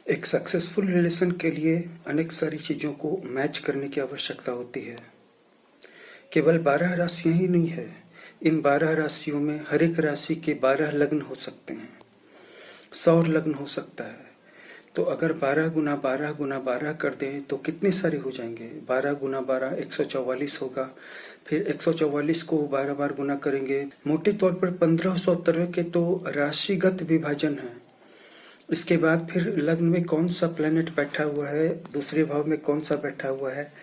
एक successful relation के लिए अनेक सारी चीज़ों को मैच करने की आवश्यकता होती है। केवल 12 राशियां ही नहीं है, इन 12 राशियों में हर एक राशि के 12 लग्न हो सकते हैं, 100 लग्न हो सकता है। तो अगर 12 गुना 12 गुना 12 कर दें तो कितने सारे हो जाएंगे? 12 गुना 12 144 होगा। फिर 144 को 12 बार गुना करेंगे। मोटे तौर पर 1500 तरह के तो राशिगत विभाजन है। इसके बाद फिर लग्न में कौन सा प्लैनेट बैठा हुआ है, दूसरे भाव में कौन सा बैठा हुआ है,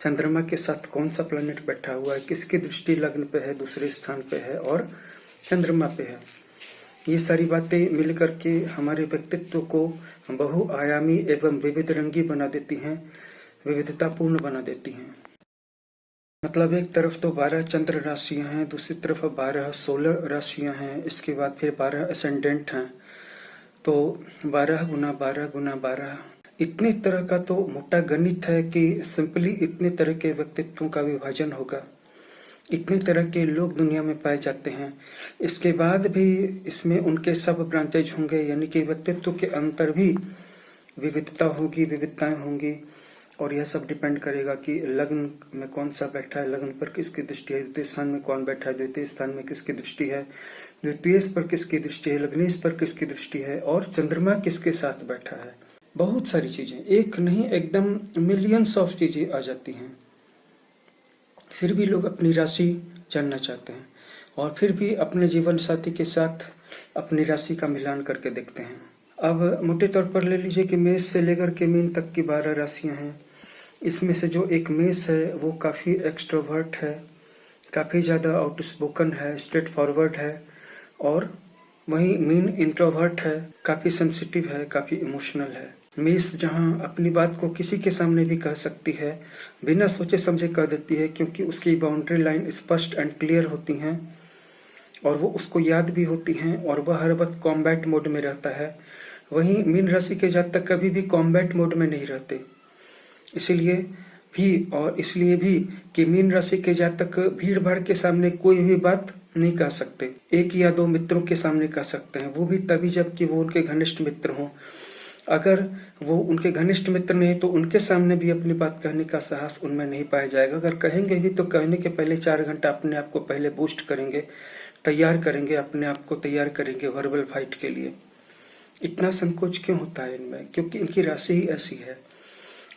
चंद्रमा के साथ कौन सा प्लैनेट बैठा हुआ है, किसकी दृष्टि लग्न पे है, दूसरे स्थान पे है और चंद्रमा पे है। ये सारी बातें मिलकर के हमारे व्यक्तित्व को बहुआयामी एवं विविध रंगी बना देती हैं, विविधतापूर्ण बना देती हैं। मतलब एक तरफ तो 12 चंद्र राशियां हैं, दूसरी तरफ 12 सोलर राशियां हैं, इसके बाद फिर 12 असेंडेंट हैं। तो 12 गुना 12 गुना 12 इतने तरह का तो मोटा गणित है कि सिंपली इतने तरह के व्यक्तित्वों का विभाजन होगा, इतने तरह के लोग दुनिया में पाए जाते हैं। इसके बाद भी इसमें उनके सब ब्रांचेज होंगे, यानी कि व्यक्तित्व के अंतर भी विविधता होगी, विविधताएं होंगी। और यह सब डिपेंड करेगा कि लग्न में कौन सा बैठा है, लग्न पर किसकी दृष्टि है, द्वितीय स्थान में कौन बैठा है, द्वितीय स्थान में किसकी दृष्टि है, द्वितीय पर किसकी दृष्टि है, लग्नेश पर किसकी दृष्टि है और चंद्रमा किसके साथ बैठा है। बहुत सारी चीजें, एक नहीं एकदम मिलियंस ऑफ चीजें आ जाती हैं। फिर भी लोग अपनी राशि जानना चाहते हैं और फिर भी अपने जीवन साथी के साथ अपनी राशि का मिलान करके देखते हैं। अब मोटे तौर पर ले लीजिए कि मेष से लेकर के मीन तक की 12 राशियां हैं। इसमें से जो एक मेष है वो काफी एक्सट्रोवर्ट है, काफी ज्यादा आउटस्पोकन है, स्ट्रेट फॉरवर्ड है। और वहीं मीन इंट्रोवर्ट है, काफी सेंसिटिव है, काफी इमोशनल है। मेष जहां अपनी बात को किसी के सामने भी कह सकती है, बिना सोचे समझे कह देती है, क्योंकि उसकी बाउंड्री लाइन स्पष्ट एंड क्लियर होती हैं और वो उसको याद भी होती हैं और वह हर वक्त कॉम्बैट मोड में रहता है। वहीं मीन राशि के जातक कभी भी कॉम्बैट मोड में नहीं रहते। इसलिए भी कि मीन राशि के जातक भीड़ भाड़ के सामने कोई भी बात नहीं कह सकते, एक या दो मित्रों के सामने कह सकते हैं, वो भी तभी जबकि वो उनके घनिष्ठ मित्र हों। अगर वो उनके घनिष्ठ मित्र नहीं तो उनके सामने भी अपनी बात कहने का साहस उनमें नहीं पाया जाएगा। अगर कहेंगे भी तो कहने के पहले 4 घंटा अपने आप को पहले बूस्ट करेंगे, तैयार करेंगे, अपने आप को तैयार करेंगे वर्बल फाइट के लिए। इतना संकोच क्यों होता है इनमें? क्योंकि इनकी राशि ही ऐसी है।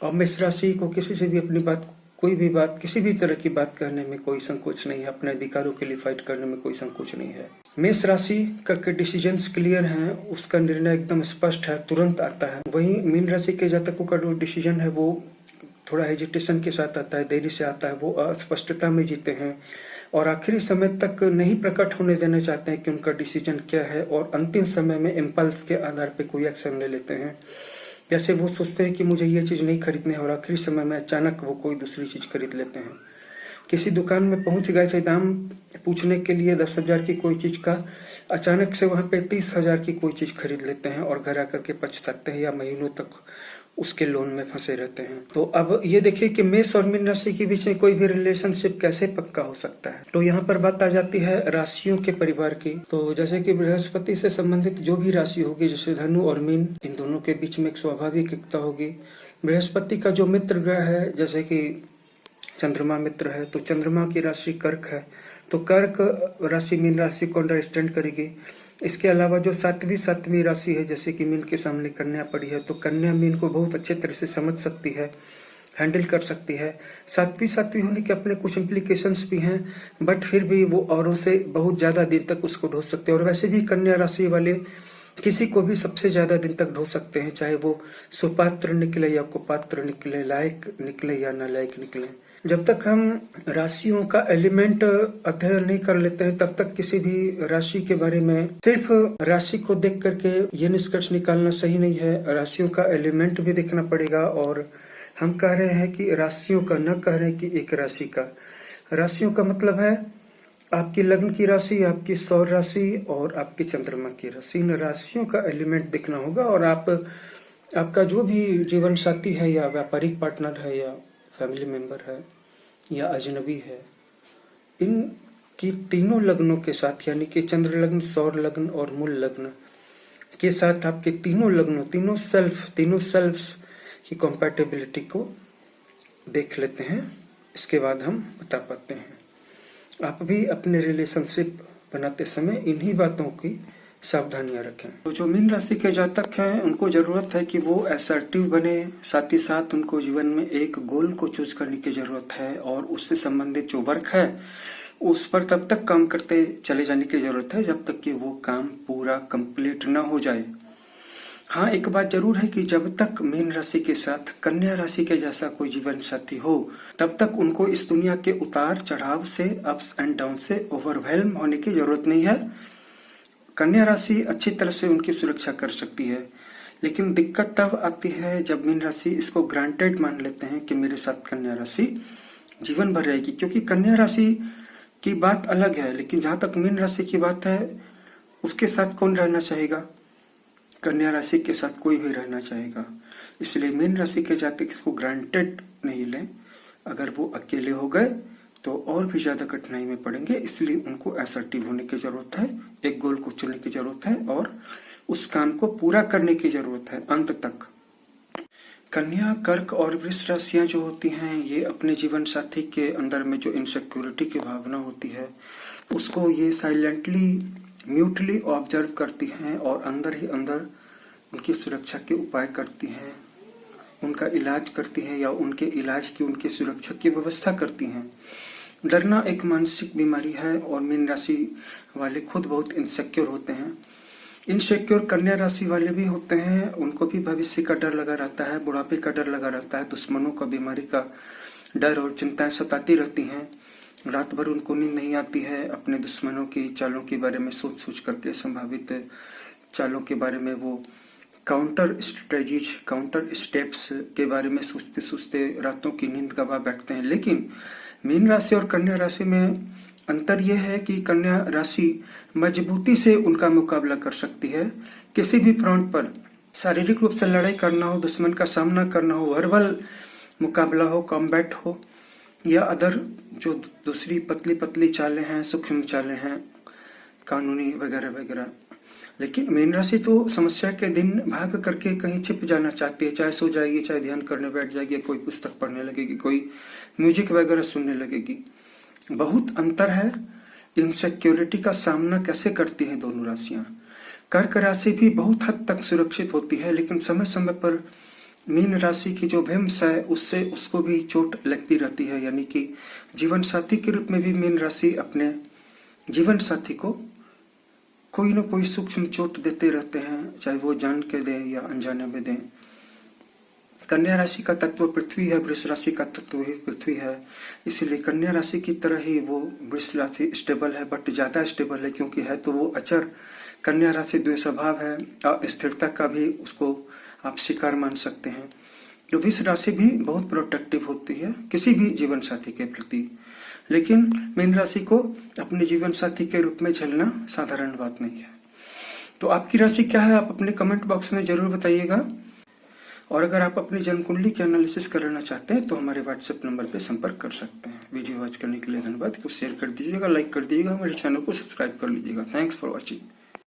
और मेष राशि को किसी से भी अपनी बात, कोई भी बात, किसी भी तरह की बात कहने में कोई संकोच नहीं है, अपने अधिकारों के लिए फाइट करने में कोई संकोच नहीं है। मेष राशि का डिसीजंस क्लियर हैं, उसका निर्णय एकदम स्पष्ट है, तुरंत आता है। वहीं मीन राशि के जातकों का जो डिसीजन है वो थोड़ा हेजिटेशन के साथ आता है, देरी से आता है, वो अस्पष्टता में जीते हैं और आखिरी समय तक नहीं प्रकट होने देना चाहते हैं कि उनका डिसीजन क्या है और अंतिम समय में इम्पल्स के आधार पर कोई एक्शन ले लेते हैं। जैसे वो सोचते हैं कि मुझे ये चीज नहीं खरीदनी है और आखिरी समय में अचानक वो कोई दूसरी चीज खरीद लेते हैं। किसी दुकान में पहुंच गए थे दाम पूछने के लिए 10,000 की कोई चीज का, अचानक से वहां पे 30,000 की कोई चीज खरीद लेते हैं और घर आकर के पछताते हैं या महीनों तक उसके लोन में फंसे रहते हैं। तो अब ये देखिए कि मेष और मीन राशि के बीच में कोई भी रिलेशनशिप कैसे पक्का हो सकता है। तो यहाँ पर बात आ जाती है राशियों के परिवार की। तो जैसे कि बृहस्पति से संबंधित जो भी राशि होगी, जैसे धनु और मीन, इन दोनों के बीच में एक स्वाभाविक एकता होगी। बृहस्पति का जो मित्र ग्रह है, जैसे कि चंद्रमा मित्र है, तो चंद्रमा की राशि कर्क है, तो कर्क राशि मीन राशि को अंडरस्टैंड करेगी। इसके अलावा जो सातवीं राशि है, जैसे कि मीन के सामने कन्या पड़ी है, तो कन्या मीन को बहुत अच्छे तरह से समझ सकती है, हैंडल कर सकती है। सातवीं होने के अपने कुछ इम्प्लीकेशंस भी हैं, बट फिर भी वो औरों से बहुत ज्यादा दिन तक उसको ढो सकते हैं। और वैसे भी कन्या राशि वाले किसी को भी सबसे ज्यादा दिन तक ढो सकते हैं, चाहे वो सुपात्र निकले या कुपात्र निकले, लायक निकले या नालायक निकले। जब तक हम राशियों का एलिमेंट अध्ययन नहीं कर लेते हैं तब तक किसी भी राशि के बारे में सिर्फ राशि को देख करके ये निष्कर्ष निकालना सही नहीं है। राशियों का एलिमेंट भी देखना पड़ेगा। और हम कह रहे हैं कि राशियों का, न कह रहे हैं कि एक राशि का। राशियों का मतलब है आपकी लग्न की राशि, आपकी सौर राशि और आपकी चंद्रमा की राशि। इन राशियों का एलिमेंट देखना होगा और आपका जो भी जीवन साथी है या व्यापारिक पार्टनर है या फैमिली मेंबर है या अजनबी है, इन की तीनों लग्नों के साथ, यानी कि चंद्र लग्न, सौर लग्न और मूल लग्न, के साथ आपके तीनों लग्नों, तीनों सेल्फ्स की कंपैटिबिलिटी को देख लेते हैं। इसके बाद हम बता पाते हैं। आप भी अपने रिलेशनशिप बनाते समय इन्हीं बातों की सावधानियां रखें। तो जो मीन राशि के जातक हैं उनको जरूरत है कि वो असर्टिव बने, साथ ही साथ उनको जीवन में एक गोल को चूज करने की जरूरत है और उससे संबंधित जो वर्क है उस पर तब तक काम करते चले जाने की जरूरत है जब तक कि वो काम पूरा कंप्लीट ना हो जाए। हाँ, एक बात जरूर है कि जब तक मीन राशि के साथ कन्या राशि के जैसा कोई जीवन साथी हो तब तक उनको इस दुनिया के उतार चढ़ाव से, अप्स एंड डाउन से ओवरवेल्म होने की जरूरत नहीं है। कन्या राशि अच्छी तरह से उनकी सुरक्षा कर सकती है, लेकिन दिक्कत तब आती है जब मीन राशि इसको ग्रांटेड मान लेते हैं कि मेरे साथ कन्या राशि जीवन भर रहेगी। क्योंकि कन्या राशि की बात अलग है, लेकिन जहां तक मीन राशि की बात है उसके साथ कौन रहना चाहेगा? कन्या राशि के साथ कोई भी रहना चाहेगा। इसलिए मीन राशि के जातक इसको ग्रांटेड नहीं लें। अगर वो अकेले हो गए तो और भी ज्यादा कठिनाई में पड़ेंगे। इसलिए उनको असर्टिव होने की जरूरत है, एक गोल को चुनने की जरूरत है और उस काम को पूरा करने की जरूरत है अंत तक। कन्या, कर्क और वृष राशियां जो होती हैं ये अपने जीवन साथी के अंदर में जो इनसिक्योरिटी की भावना होती है उसको ये साइलेंटली, म्यूटली ऑब्जर्व करती हैं और अंदर ही अंदर उनकी सुरक्षा के उपाय करती हैं, उनका इलाज करती हैं या उनके इलाज की, उनकी सुरक्षा की व्यवस्था करती हैं। डरना एक मानसिक बीमारी है और मीन राशि वाले खुद बहुत इनसिक्योर होते हैं। इनसिक्योर कन्या राशि वाले भी होते हैं, उनको भी भविष्य का डर लगा रहता है, बुढ़ापे का डर लगा रहता है, दुश्मनों का, बीमारी का डर और चिंताएं सताती रहती हैं। रात भर उनको नींद नहीं आती है, अपने दुश्मनों की चालों के बारे में सोच सोच करके, संभावित चालों के बारे में वो काउंटर स्ट्रेटजीज, काउंटर स्टेप्स के बारे में सोचते सोचते रातों की नींद गवा बैठते हैं। लेकिन मीन राशि और कन्या राशि में अंतर यह है कि कन्या राशि मजबूती से उनका मुकाबला कर सकती है। किसी भी फ्रंट पर शारीरिक रूप से लड़ाई करना हो, दुश्मन का सामना करना हो, वर्बल मुकाबला हो, कॉम्बैट हो या अदर जो दूसरी पतली पतली चालें हैं, सूक्ष्म चालें हैं, कानूनी वगैरह वगैरह। लेकिन मीन राशि तो समस्या के दिन भाग करके कहीं छिप जाना चाहती है, चाहे सो जाएगी, चाहे ध्यान करने बैठ जाएगी, कोई पुस्तक पढ़ने लगेगी, कोई म्यूजिक वगैरह सुनने लगेगी। बहुत अंतर है इनसिक्योरिटी का सामना कैसे करती हैं दोनों राशियां। कर्क राशि भी बहुत हद तक सुरक्षित होती है, लेकिन समय समय पर मीन राशि की जो भिम्स है उससे उसको भी चोट लगती रहती है। यानी कि जीवन साथी के रूप में भी मीन राशि अपने जीवन साथी को कोई न कोई सूक्ष्म चोट देते रहते हैं, चाहे वो जान के दें या अनजाने में दें। कन्या राशि का तत्व पृथ्वी है, वृष राशि का तत्व ही पृथ्वी है, इसीलिए कन्या राशि की तरह ही वो वृष राशि स्टेबल है, बट ज्यादा स्टेबल है क्योंकि है तो वो अचर। कन्या राशि द्वेषभाव है, अस्थिरता का भी उसको आप शिकार मान सकते हैं। तो वृष राशि भी बहुत प्रोटेक्टिव होती है किसी भी जीवन साथी के प्रति, लेकिन मीन राशि को अपने जीवन साथी के रूप में झेलना साधारण बात नहीं है। तो आपकी राशि क्या है आप अपने कमेंट बॉक्स में जरूर बताइएगा। और अगर आप अपनी जन्म कुंडली के एनालिसिस कराना चाहते हैं तो हमारे व्हाट्सएप नंबर पर संपर्क कर सकते हैं। वीडियो वॉच करने के लिए धन्यवाद। इसको शेयर कर दीजिएगा, लाइक कर दीजिएगा, हमारे चैनल को सब्सक्राइब कर लीजिएगा। Thanks for watching.